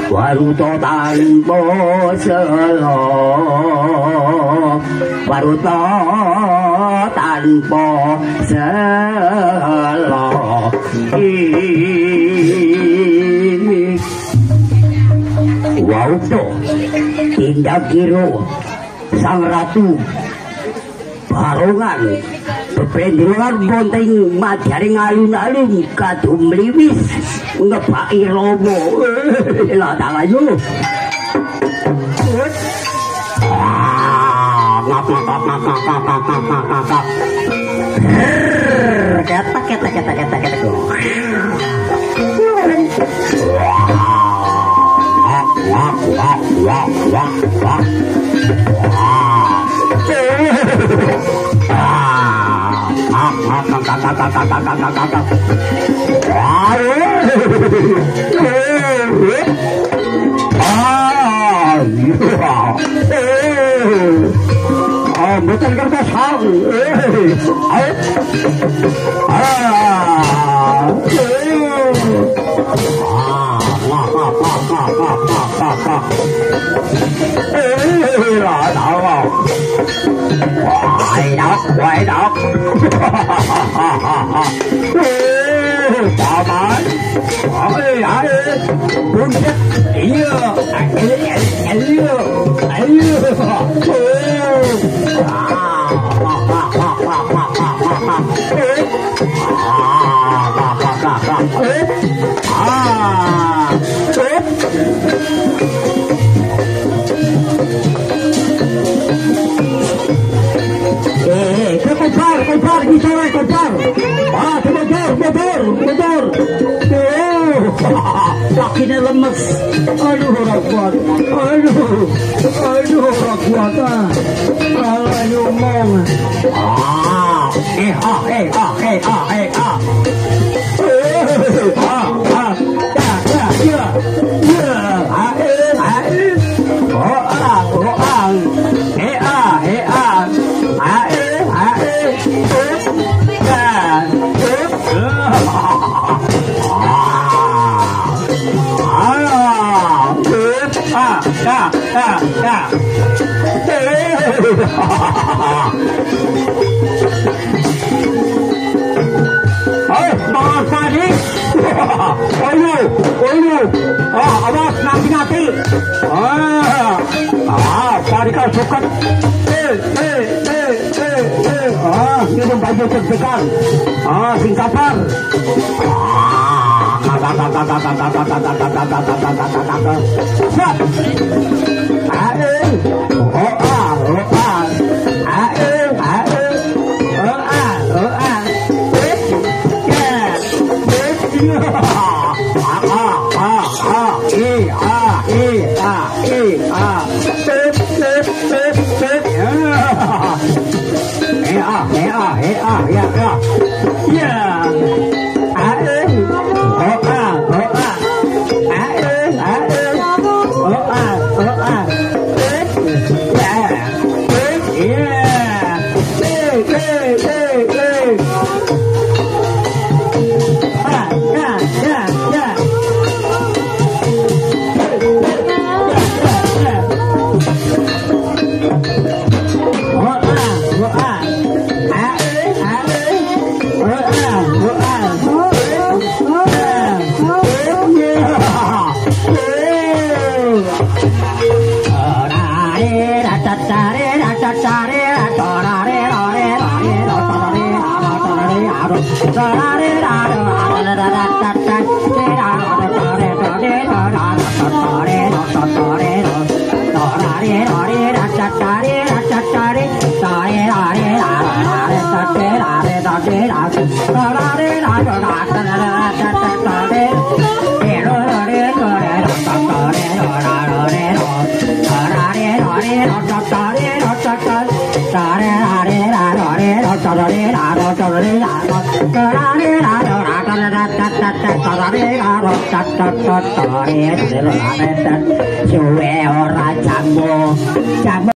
waruto tanpa selo waruto tanpa selo waruto tindak kiro sang ratu barongan bebendengan bonteng majaring alun-alun kadung mliwis ngebaki romo lah tanganmu bukan kertas hal quay đọc bà mãi ôi ai buồn chết compar, bisa compar. Ah, motor. Kakinya lemes. Aduh, orang kuat. Aduh, orang kuat. Kalau ngomong. Awas nanti. Tarikan sukat. Minum baju tersekan. Sing sabar. Suwe ora jambu